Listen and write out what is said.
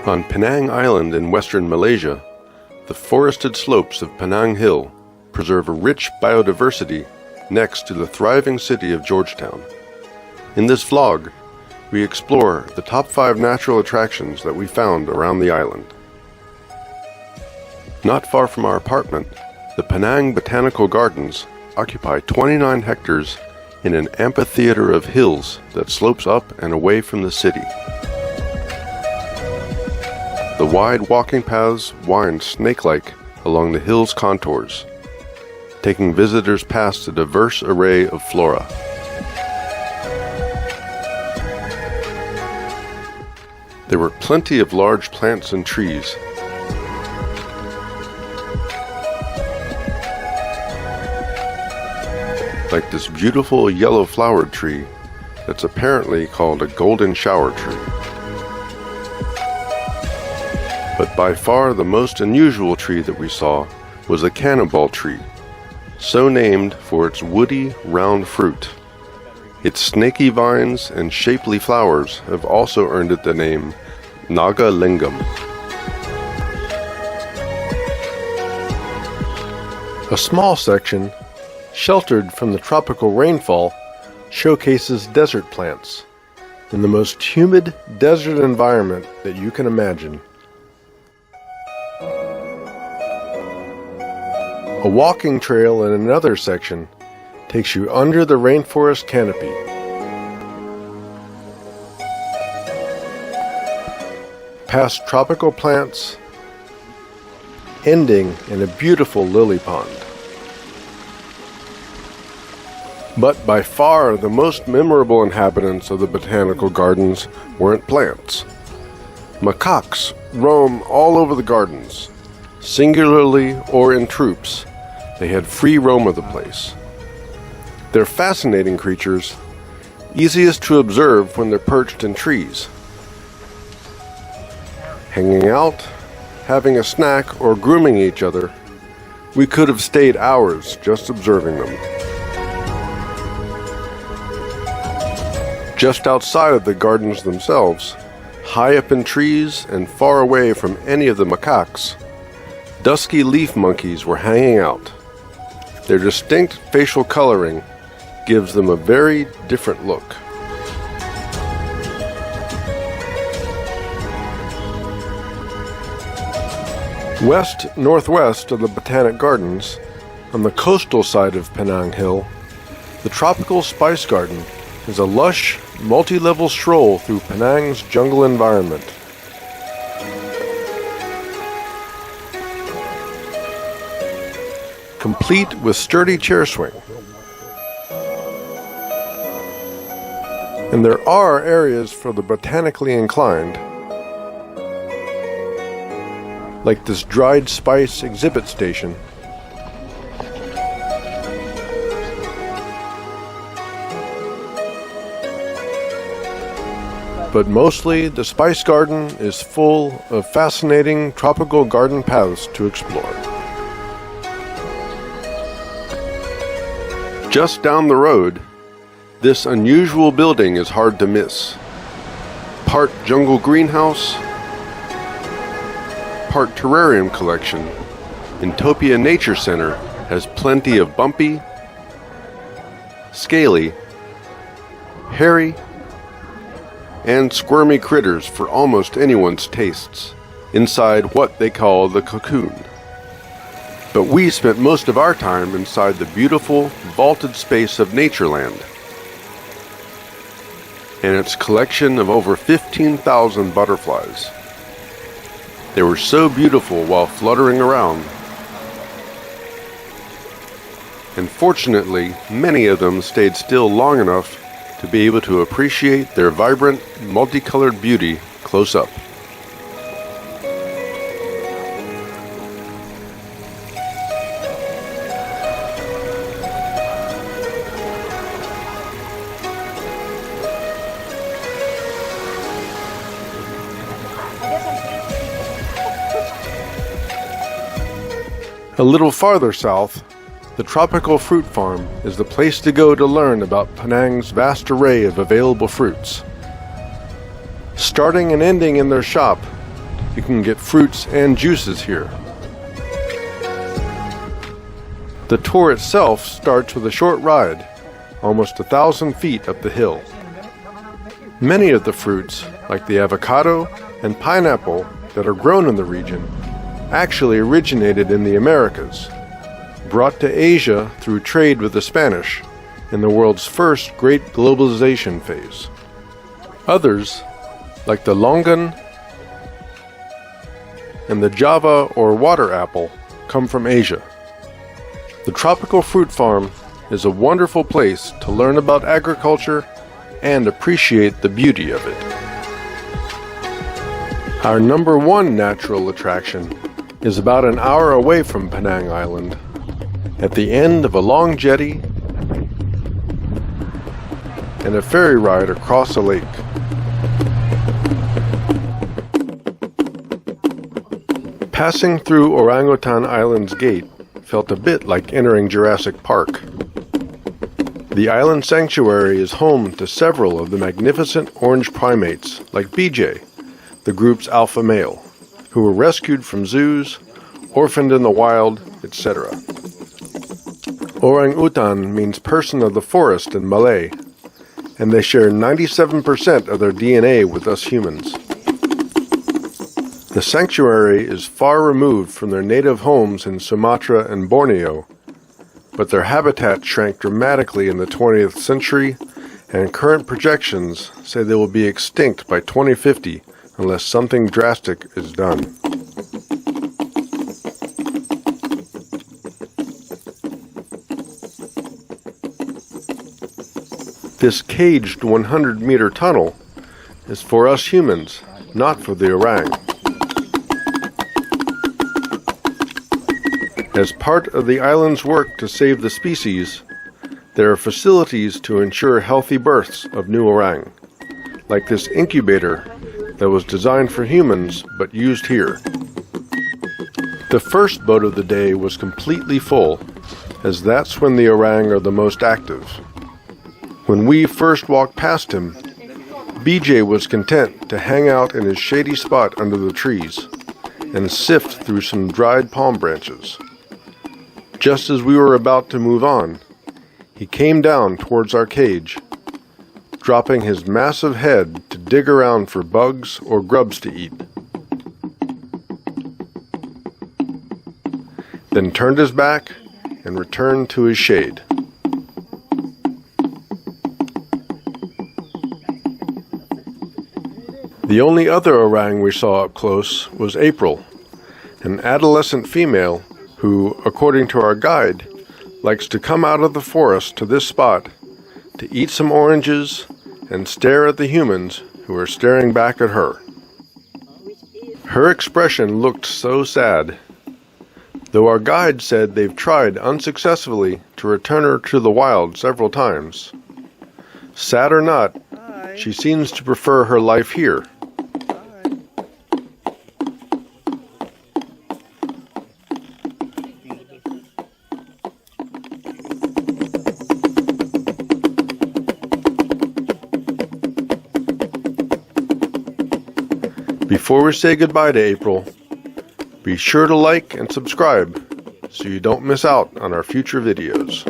On Penang Island in Western Malaysia, the forested slopes of Penang Hill preserve a rich biodiversity next to the thriving city of Georgetown. In this vlog, we explore the top 5 natural attractions that we found around the island. Not far from our apartment, the Penang Botanical Gardens occupy 29 hectares in an amphitheater of hills that slopes up and away from the city. The wide walking paths wind snake-like along the hill's contours, taking visitors past a diverse array of flora. There were plenty of large plants and trees. Like this beautiful yellow flowered tree that's apparently called a golden shower tree. But by far the most unusual tree that we saw was a cannonball tree, so named for its woody, round fruit. Its snaky vines and shapely flowers have also earned it the name Naga Lingam. A small section, sheltered from the tropical rainfall, showcases desert plants in the most humid desert environment that you can imagine. A walking trail in another section takes you under the rainforest canopy. Past tropical plants, ending in a beautiful lily pond. But by far the most memorable inhabitants of the botanical gardens weren't plants. Macaques roam all over the gardens, singularly or in troops. They had free roam of the place. They're fascinating creatures, easiest to observe when they're perched in trees. Hanging out, having a snack, or grooming each other, we could have stayed hours just observing them. Just outside of the gardens themselves, high up in trees and far away from any of the macaques, dusky leaf monkeys were hanging out. Their distinct facial coloring gives them a very different look. West-northwest of the Botanic Gardens, on the coastal side of Penang Hill, the Tropical Spice Garden is a lush, multi-level stroll through Penang's jungle environment. Complete with sturdy chair swing. And there are areas for the botanically inclined, like this dried spice exhibit station. But mostly the Spice Garden is full of fascinating tropical garden paths to explore. Just down the road, this unusual building is hard to miss. Part jungle greenhouse, part terrarium collection, Intopia Nature Center has plenty of bumpy, scaly, hairy, and squirmy critters for almost anyone's tastes, inside what they call the cocoon. But we spent most of our time inside the beautiful, vaulted space of Natureland and its collection of over 15,000 butterflies. They were so beautiful while fluttering around, and fortunately, many of them stayed still long enough to be able to appreciate their vibrant, multicolored beauty close up. A little farther south, the Tropical Fruit Farm is the place to go to learn about Penang's vast array of available fruits. Starting and ending in their shop, you can get fruits and juices here. The tour itself starts with a short ride, almost 1,000 feet up the hill. Many of the fruits, like the avocado and pineapple that are grown in the region, actually originated in the Americas, brought to Asia through trade with the Spanish in the world's first great globalization phase. Others, like the longan and the Java or water apple, come from Asia. The tropical fruit farm is a wonderful place to learn about agriculture and appreciate the beauty of it. Our number one natural attraction is about an hour away from Penang Island, at the end of a long jetty and a ferry ride across a lake. Passing through Orangutan Island's gate felt a bit like entering Jurassic Park. The island sanctuary is home to several of the magnificent orange primates like BJ, the group's alpha male, who were rescued from zoos, orphaned in the wild, etc. Orang-utan means person of the forest in Malay, and they share 97% of their DNA with us humans. The sanctuary is far removed from their native homes in Sumatra and Borneo, but their habitat shrank dramatically in the 20th century, and current projections say they will be extinct by 2050 unless something drastic is done. This caged 100-meter tunnel is for us humans, not for the orang. As part of the island's work to save the species, there are facilities to ensure healthy births of new orang, like this incubator that was designed for humans but used here. The first boat of the day was completely full, as that's when the orang are the most active. When we first walked past him, BJ was content to hang out in his shady spot under the trees and sift through some dried palm branches. Just as we were about to move on, he came down towards our cage, dropping his massive head to dig around for bugs or grubs to eat. Then turned his back and returned to his shade. The only other orang we saw up close was April, an adolescent female who, according to our guide, likes to come out of the forest to this spot to eat some oranges and stare at the humans who are staring back at her. Her expression looked so sad, though our guide said they've tried unsuccessfully to return her to the wild several times. Sad or not, she seems to prefer her life here. Before we say goodbye to April, be sure to like and subscribe so you don't miss out on our future videos.